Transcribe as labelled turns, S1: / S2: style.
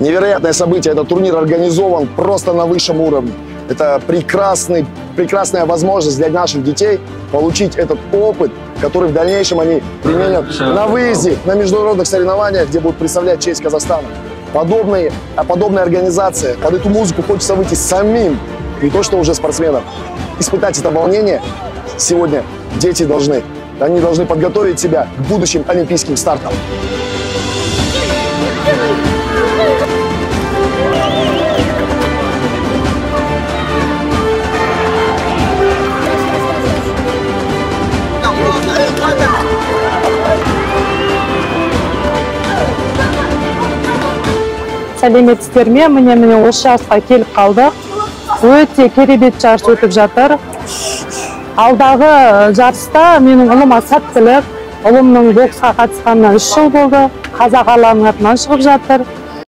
S1: невероятное событие. Этот турнир организован просто на высшем уровне. Это прекрасная возможность для наших детей получить этот опыт, который в дальнейшем они применят на выезде, на международных соревнованиях, где будут представлять честь Казахстана. Подобная организация, под эту музыку хочется выйти самим, не то что уже спортсменам. Испытать это волнение сегодня дети должны. Они должны подготовить себя к будущим олимпийским стартам.
S2: Сәлеметсіздер ме? Міне осы жасқа келіп қалдық. Өте керемет жарыс өтіп жатыр. Алдағы жарыста менің ұлыма сәттілік. Ұлымның боксқа қатысқанына 3 жыл болды. Қазақ алаңының атынан шығып жатыр.